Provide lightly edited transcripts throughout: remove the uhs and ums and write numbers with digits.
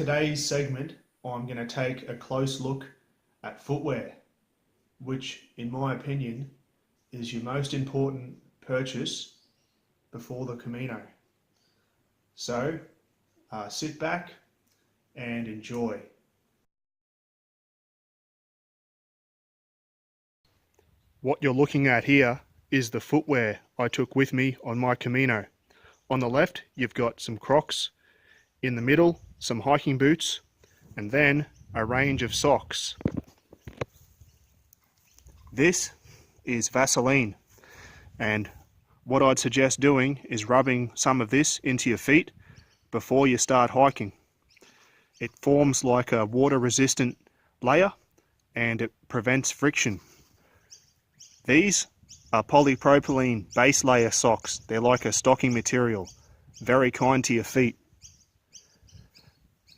today's segment, I'm going to take a close look at footwear, which, in my opinion, is your most important purchase before the Camino. So, sit back and enjoy. What you're looking at here is the footwear I took with me on my Camino. On the left, you've got some Crocs. In the middle, some hiking boots, and then a range of socks. This is Vaseline, and what I'd suggest doing is rubbing some of this into your feet before you start hiking. It forms like a water-resistant layer and it prevents friction. These are polypropylene base layer socks. They're like a stocking material, very kind to your feet.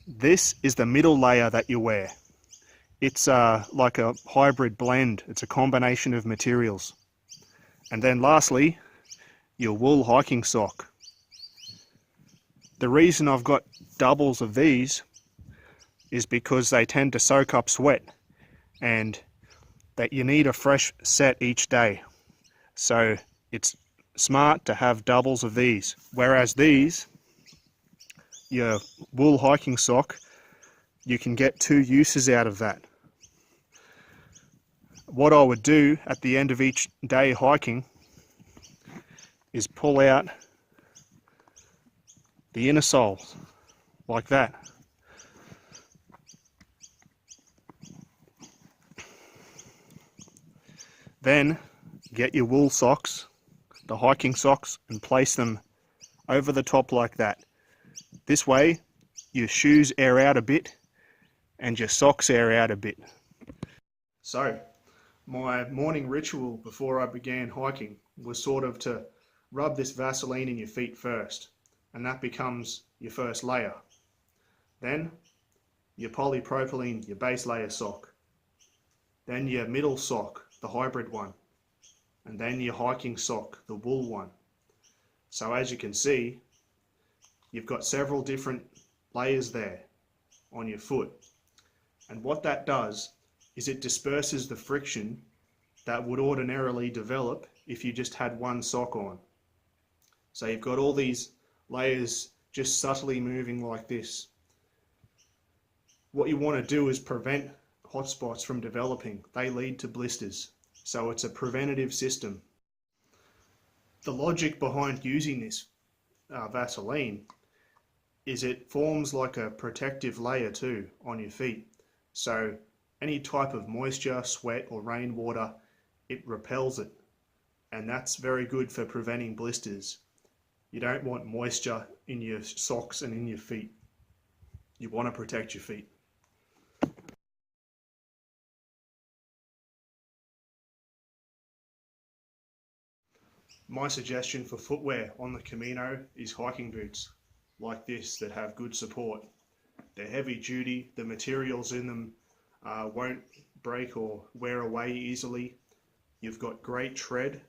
This is the middle layer that you wear. It's like a hybrid blend. It's a combination of materials. And then lastly, your wool hiking sock. The reason I've got doubles of these is because they tend to soak up sweat and that you need a fresh set each day. So it's smart to have doubles of these. Whereas these, your wool hiking sock, you can get 2 uses out of that. What I would do at the end of each day hiking is pull out the inner soles like that. Then get your wool socks, the hiking socks, and place them over the top like that. This way, your shoes air out a bit and your socks air out a bit. So, my morning ritual before I began hiking was sort of to rub this Vaseline in your feet first, and that becomes your first layer. Then, your polypropylene, your base layer sock. Then your middle sock, the hybrid one. And then your hiking sock, the wool one. So as you can see, you've got several different layers there on your foot. And what that does is it disperses the friction that would ordinarily develop if you just had one sock on. So you've got all these layers just subtly moving like this. What you want to do is prevent hot spots from developing. They lead to blisters. So it's a preventative system. The logic behind using this Vaseline is it forms like a protective layer too on your feet. So any type of moisture, sweat or rainwater, it repels it. And that's very good for preventing blisters. You don't want moisture in your socks and in your feet. You want to protect your feet. My suggestion for footwear on the Camino is hiking boots like this that have good support. They're heavy duty, the materials in them won't break or wear away easily. You've got great tread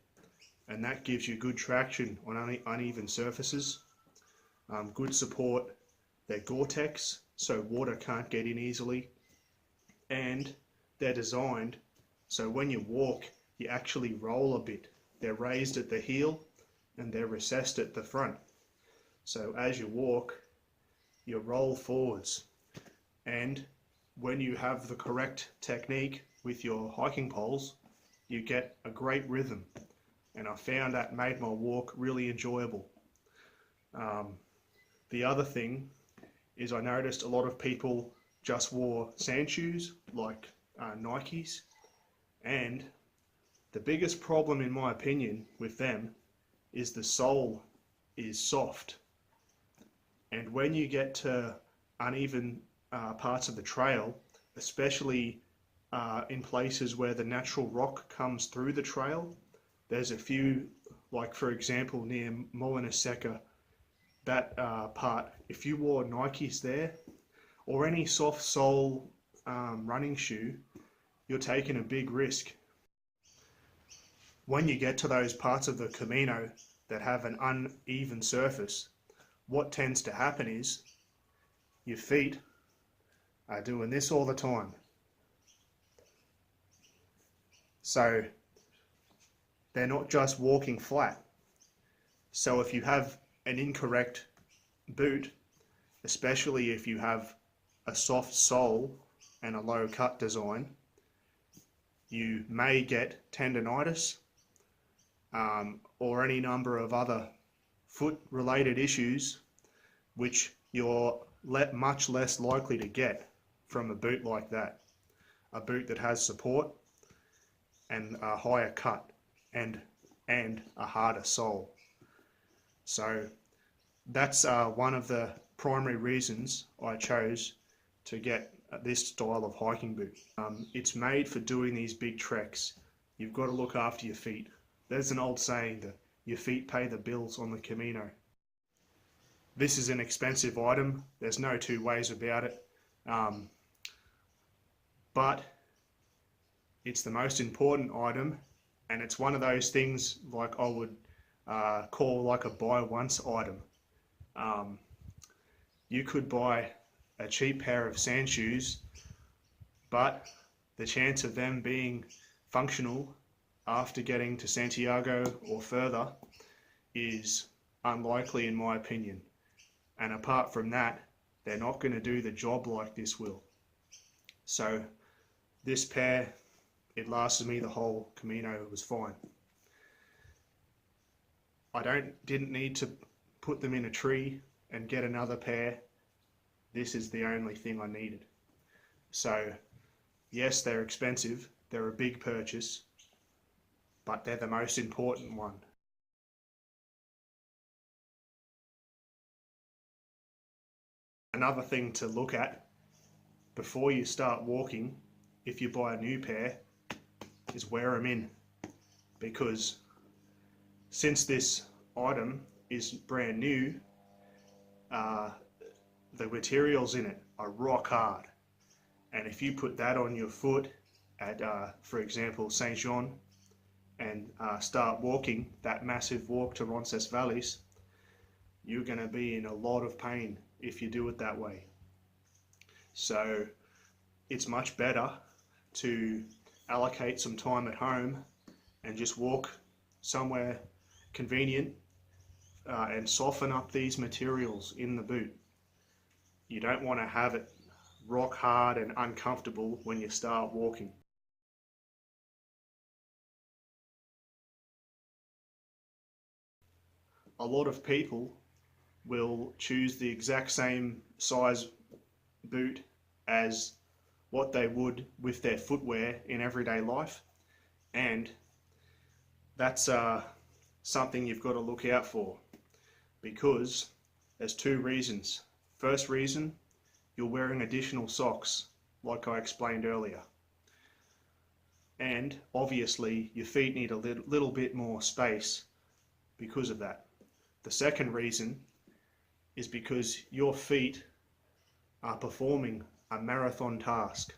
and that gives you good traction on uneven surfaces. Good support. They're Gore-Tex so water can't get in easily, and they're designed so when you walk you actually roll a bit. They're raised at the heel and they're recessed at the front. So as you walk, you roll forwards. And when you have the correct technique with your hiking poles, you get a great rhythm. And I found that made my walk really enjoyable. The other thing is I noticed a lot of people just wore sand shoes like Nikes, and the biggest problem in my opinion with them is the sole is soft, and when you get to uneven parts of the trail, especially in places where the natural rock comes through the trail, there's a few, like for example near Molina Seca, that part, if you wore Nikes there or any soft sole running shoe, you're taking a big risk. When you get to those parts of the Camino that have an uneven surface, what tends to happen is your feet are doing this all the time. So they're not just walking flat. So if you have an incorrect boot, especially if you have a soft sole and a low cut design, you may get tendonitis or any number of other foot related issues which you're much less likely to get from a boot like that. A boot that has support and a higher cut and a harder sole. So that's one of the primary reasons I chose to get this style of hiking boot. It's made for doing these big treks. You've got to look after your feet. There's an old saying that your feet pay the bills on the Camino. This is an expensive item. There's no two ways about it. But it's the most important item, and it's one of those things like I would call like a buy once item. You could buy a cheap pair of sand shoes, but the chance of them being functional after getting to Santiago or further is unlikely in my opinion. And apart from that, they're not going to do the job like this will. So this pair, it lasted me the whole Camino. It was fine. I didn't need to put them in a tree and get another pair. This is the only thing I needed. So yes, they're expensive. They're a big purchase, but they're the most important one. Another thing to look at before you start walking, if you buy a new pair, is wear them in, because since this item is brand new, the materials in it are rock hard, and if you put that on your foot at, for example, Saint Jean, and start walking that massive walk to Roncesvalles, you're going to be in a lot of pain if you do it that way. So it's much better to allocate some time at home and just walk somewhere convenient and soften up these materials in the boot. You don't want to have it rock hard and uncomfortable when you start walking. A lot of people will choose the exact same size boot as what they would with their footwear in everyday life, and that's something you've got to look out for, because there's two reasons. First reason, you're wearing additional socks like I explained earlier, and obviously your feet need a little bit more space because of that. The second reason is because your feet are performing a marathon task.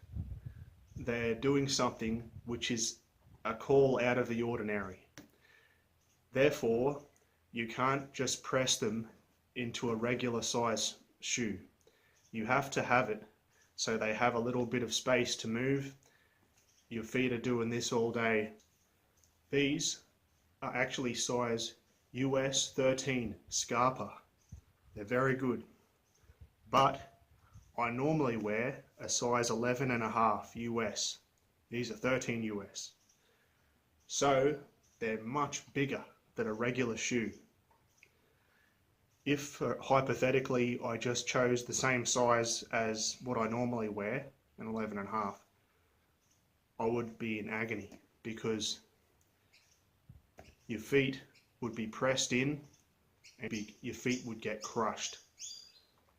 They're doing something which is a call out of the ordinary. Therefore, you can't just press them into a regular size shoe. You have to have it so they have a little bit of space to move. Your feet are doing this all day. These are actually size US 13 Scarpa. They're very good, but I normally wear a size 11.5 US. These are 13 US. So they're much bigger than a regular shoe. If hypothetically I just chose the same size as what I normally wear, an 11.5, I would be in agony, because your feet would be pressed in and your feet would get crushed.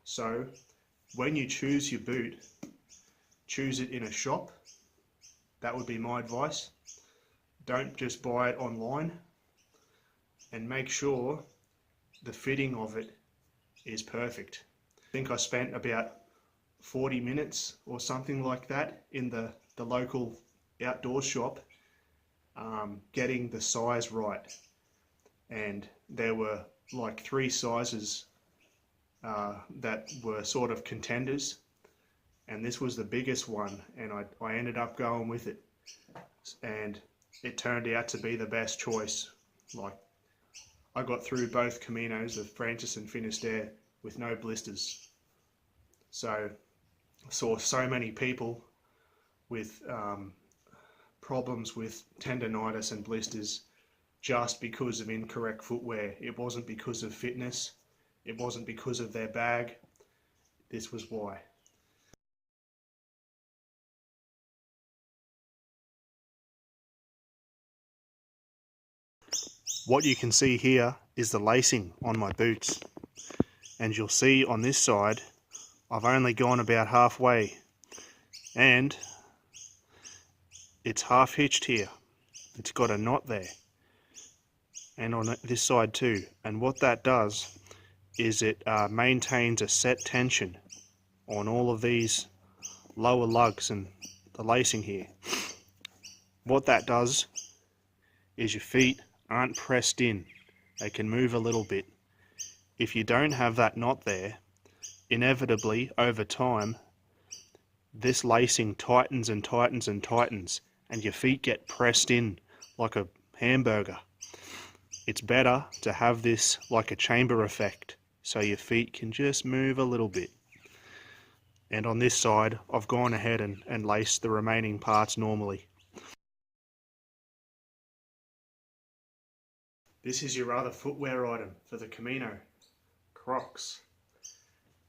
So when you choose your boot, choose it in a shop. That would be my advice. Don't just buy it online, and make sure the fitting of it is perfect. I think I spent about 40 minutes or something like that in the local outdoor shop getting the size right, and there were like 3 sizes that were sort of contenders, and this was the biggest one, and I ended up going with it, and it turned out to be the best choice. Like, I got through both Caminos of Francis and Finisterre with no blisters. So I saw so many people with problems with tendonitis and blisters just because of incorrect footwear. It wasn't because of fitness, it wasn't because of their bag. This was why. What you can see here is the lacing on my boots, and you'll see on this side I've only gone about halfway, and it's half hitched here. It's got a knot there, and on this side too, and what that does is it maintains a set tension on all of these lower lugs and the lacing here. What that does is your feet aren't pressed in, they can move a little bit. If you don't have that knot there, inevitably over time this lacing tightens and tightens and tightens, and your feet get pressed in like a hamburger. It's better to have this like a chamber effect, so your feet can just move a little bit. And on this side I've gone ahead and laced the remaining parts normally. This is your other footwear item for the Camino, Crocs.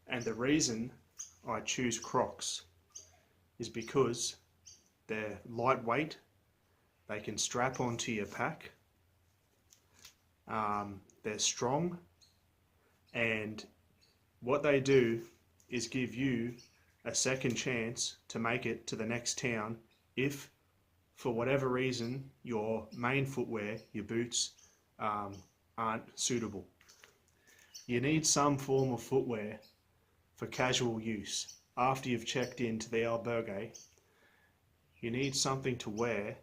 And the reason I choose Crocs is because they're lightweight, they can strap onto your pack, they're strong, and what they do is give you a second chance to make it to the next town if, for whatever reason, your main footwear, your boots, aren't suitable. You need some form of footwear for casual use. After you've checked into the albergue, you need something to wear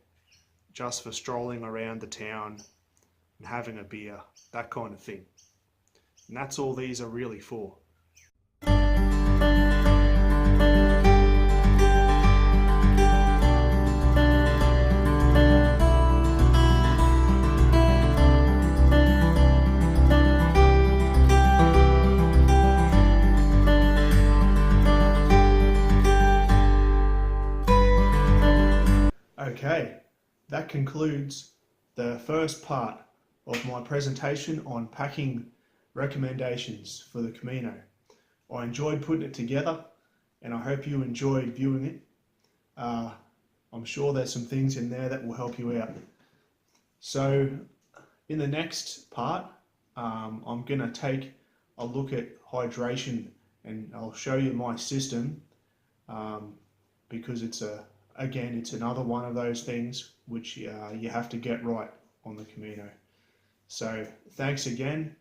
just for strolling around the town and having a beer, that kind of thing. And that's all these are really for. Okay, that concludes the first part of my presentation on packing recommendations for the Camino. I enjoyed putting it together, and I hope you enjoyed viewing it. I'm sure there's some things in there that will help you out. So in the next part, I'm going to take a look at hydration, and I'll show you my system, because it's another one of those things which you have to get right on the Camino. So thanks again.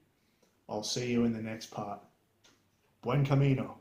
I'll see you in the next part. Buen camino.